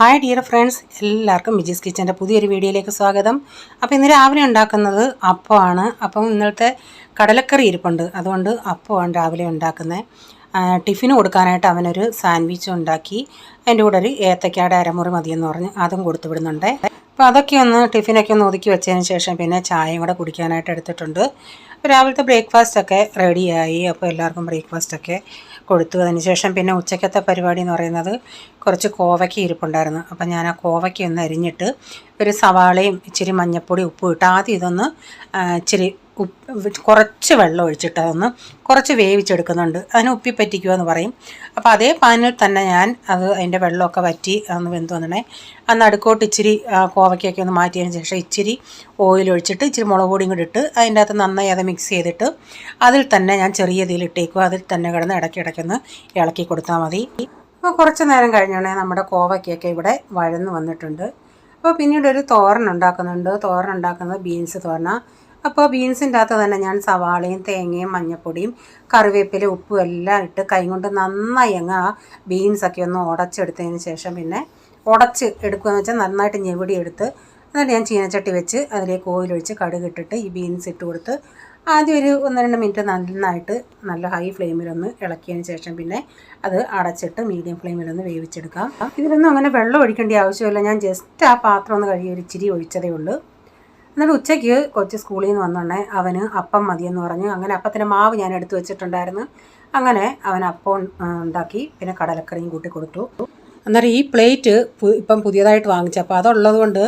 Hi dear friends, എല്ലാവർക്കും വിജീസ് കിച്ചൻ്റെ പുതിയൊരു വീഡിയോയിലേക്ക് സ്വാഗതം. അപ്പോൾ ഇന്ന് രാവിലെ ഉണ്ടാക്കുന്നത് അപ്പമാണ്. അപ്പം ഇന്നലത്തെ കടലക്കറി ഇരിപ്പുണ്ട്, അതുകൊണ്ട് അപ്പമാണ് രാവിലെ ഉണ്ടാക്കുന്നത്. ടിഫിന് കൊടുക്കാനായിട്ട് അവനൊരു സാൻഡ്വിച്ച് ഉണ്ടാക്കി. അതിൻ്റെ കൂടെ ഒരു ഏത്തക്കയുടെ അരമുറി മതിയെന്ന് പറഞ്ഞ് അതും കൊടുത്തു വിടുന്നുണ്ട്. അപ്പോൾ അതൊക്കെ ഒന്ന് ടിഫിനൊക്കെ ഒന്ന് ഒതുക്കി വെച്ചതിന് ശേഷം പിന്നെ ചായയും കൂടെ കുടിക്കാനായിട്ട് എടുത്തിട്ടുണ്ട്. അപ്പോൾ രാവിലത്തെ ബ്രേക്ക്ഫാസ്റ്റൊക്കെ റെഡിയായി. അപ്പോൾ എല്ലാവർക്കും ബ്രേക്ക്ഫാസ്റ്റൊക്കെ കൊടുത്തു. അതിനുശേഷം പിന്നെ ഉച്ചക്കത്തെ പരിപാടി എന്ന് പറയുന്നത് കുറച്ച് കോവയ്ക്ക ഇരിപ്പുണ്ടായിരുന്നു. അപ്പം ഞാൻ ആ കോവയ്ക്ക ഒന്ന് അരിഞ്ഞിട്ട് ഒരു സവാളയും ഇച്ചിരി മഞ്ഞൾപ്പൊടി ഉപ്പും ഇട്ട് ആദ്യം ഇതൊന്ന് ഇച്ചിരി കുറച്ച് വെള്ളം ഒഴിച്ചിട്ട് അതൊന്ന് കുറച്ച് വേവിച്ചെടുക്കുന്നുണ്ട്. അതിന് ഉപ്പി പറ്റിക്കുക എന്ന് പറയും. അപ്പോൾ അതേ പാനിൽ തന്നെ ഞാൻ അതിൻ്റെ വെള്ളമൊക്കെ വറ്റി ഒന്ന് വെന്ത് വന്നണേ അന്ന് അടുക്കോട്ട് ഇച്ചിരി കോവയ്ക്കൊക്കെ ഒന്ന് മാറ്റിയതിന് ശേഷം ഇച്ചിരി ഓയിൽ ഒഴിച്ചിട്ട് ഇച്ചിരി മുളക് പൊടിയും കൂടി ഇട്ട് അതിൻ്റെ അകത്ത് നന്നായി അത് മിക്സ് ചെയ്തിട്ട് അതിൽ തന്നെ ഞാൻ ചെറിയ ഇതിലിട്ടേക്കും. അതിൽ തന്നെ കിടന്ന് ഇടയ്ക്കിടയ്ക്കൊന്ന് ഇളക്കി കൊടുത്താൽ മതി. അപ്പോൾ കുറച്ച് നേരം കഴിഞ്ഞോണേ നമ്മുടെ കോവയ്ക്കൊക്കെ ഇവിടെ വഴന്ന് വന്നിട്ടുണ്ട്. അപ്പോൾ പിന്നീട് ഒരു തോരൻ ഉണ്ടാക്കുന്നുണ്ട്. തോരൻ ഉണ്ടാക്കുന്നത് ബീൻസ് തോരന. അപ്പോൾ ബീൻസിൻ്റെ അകത്ത് തന്നെ ഞാൻ സവാളയും തേങ്ങയും മഞ്ഞൾപ്പൊടിയും കറിവേപ്പിലയും ഉപ്പും എല്ലാം ഇട്ട് കൈ കൊണ്ട് നന്നായി അങ്ങ് ആ ബീൻസൊക്കെ ഒന്ന് ഉടച്ചെടുത്തതിന് ശേഷം പിന്നെ ഉടച്ച് എടുക്കുകയെന്ന് വെച്ചാൽ നന്നായിട്ട് ഞെവിടിയെടുത്ത് എന്നിട്ട് ഞാൻ ചീനച്ചട്ടി വെച്ച് അതിലേക്ക് ഓയിലൊഴിച്ച് കടുകിട്ടിട്ട് ഈ ബീൻസ് ഇട്ട് കൊടുത്ത് ആദ്യം ഒരു 1-2 മിനിറ്റ് നന്നായിട്ട് നല്ല ഹൈ ഫ്ലെയിമിലൊന്ന് ഇളക്കിയതിന് ശേഷം പിന്നെ അത് അടച്ചിട്ട് മീഡിയം ഫ്ലെയിമിലൊന്ന് വേവിച്ചെടുക്കാം. ഇതിലൊന്നും അങ്ങനെ വെള്ളം ഒഴിക്കേണ്ട ആവശ്യമില്ല. ഞാൻ ജസ്റ്റ് ആ പാത്രം ഒന്ന് കഴുകി ഒരു ഇച്ചിരി ഒഴിച്ചതേ ഉള്ളൂ. എന്നിട്ട് ഉച്ചയ്ക്ക് കൊച്ച് സ്കൂളിൽ നിന്ന് വന്നോണ്ടേ അവന് അപ്പം മതിയെന്ന് പറഞ്ഞ് അങ്ങനെ അപ്പത്തിൻ്റെ മാവ് ഞാൻ എടുത്ത് വെച്ചിട്ടുണ്ടായിരുന്നു. അങ്ങനെ അവൻ അപ്പം ഉണ്ടാക്കി പിന്നെ കടലക്കറിയും കൂട്ടി കൊടുത്തു. അന്നേരം ഈ പ്ലേറ്റ് ഇപ്പം പുതിയതായിട്ട് വാങ്ങിച്ചപ്പോൾ അതുള്ളത് കൊണ്ട്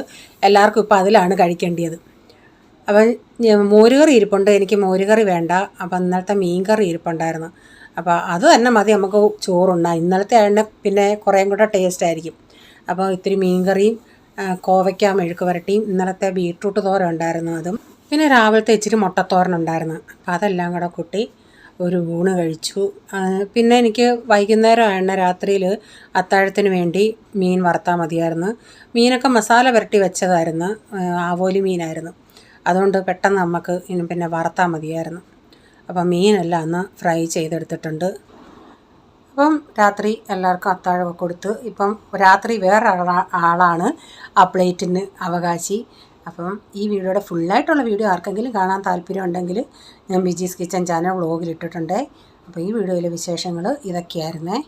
എല്ലാവർക്കും ഇപ്പം അതിലാണ് കഴിക്കേണ്ടത്. അപ്പം മോരുകറി ഇരിപ്പുണ്ട്. എനിക്ക് മോരുകറി വേണ്ട. അപ്പം ഇന്നലത്തെ മീൻകറി ഇരിപ്പുണ്ടായിരുന്നു. അപ്പോൾ അത് തന്നെ മതി നമുക്ക് ചോറുണ്ടാകും. ഇന്നലത്തെ ആയതുകൊണ്ട് പിന്നെ കുറേയും കൂടെ ടേസ്റ്റ് ആയിരിക്കും. അപ്പോൾ ഇത്തിരി മീൻകറിയും കോവയ്ക്ക മെഴുക്ക് വരട്ടിയും ഇന്നലത്തെ ബീട്രൂട്ട് തോരൻ ഉണ്ടായിരുന്നു അതും പിന്നെ രാവിലത്തെ ഇച്ചിരി മുട്ടത്തോരൻ ഉണ്ടായിരുന്നു. അപ്പോൾ അതെല്ലാം കൂടെ കൂട്ടി ഒരു ഊണ് കഴിച്ചു. പിന്നെ എനിക്ക് വൈകുന്നേരം ആണ് രാത്രിയിൽ അത്താഴത്തിന് വേണ്ടി മീൻ വറുത്താൽ മതിയായിരുന്നു. മീനൊക്കെ മസാല പുരട്ടി വെച്ചതായിരുന്നു, ആവോലി മീനായിരുന്നു. അതുകൊണ്ട് പെട്ടെന്ന് നമുക്ക് ഇനി പിന്നെ വറുത്താൽ മതിയായിരുന്നു. അപ്പം മീനെല്ലാം ഒന്ന് ഫ്രൈ ചെയ്തെടുത്തിട്ടുണ്ട്. അപ്പം രാത്രി എല്ലാവർക്കും അത്താഴമൊക്കെ കൊടുത്ത് ഇപ്പം രാത്രി വേറെ ആളാണ് ആ പ്ലേറ്റിന് അവകാശി. അപ്പം ഈ വീഡിയോയുടെ ഫുള്ളായിട്ടുള്ള വീഡിയോ ആർക്കെങ്കിലും കാണാൻ താല്പര്യം ഉണ്ടെങ്കിൽ ഞാൻ വിജീസ് കിച്ചൻ ചാനൽ വ്ളോഗിലിട്ടിട്ടുണ്ട്. അപ്പോൾ ഈ വീഡിയോയിലെ വിശേഷങ്ങൾ ഇതൊക്കെയായിരുന്നേ.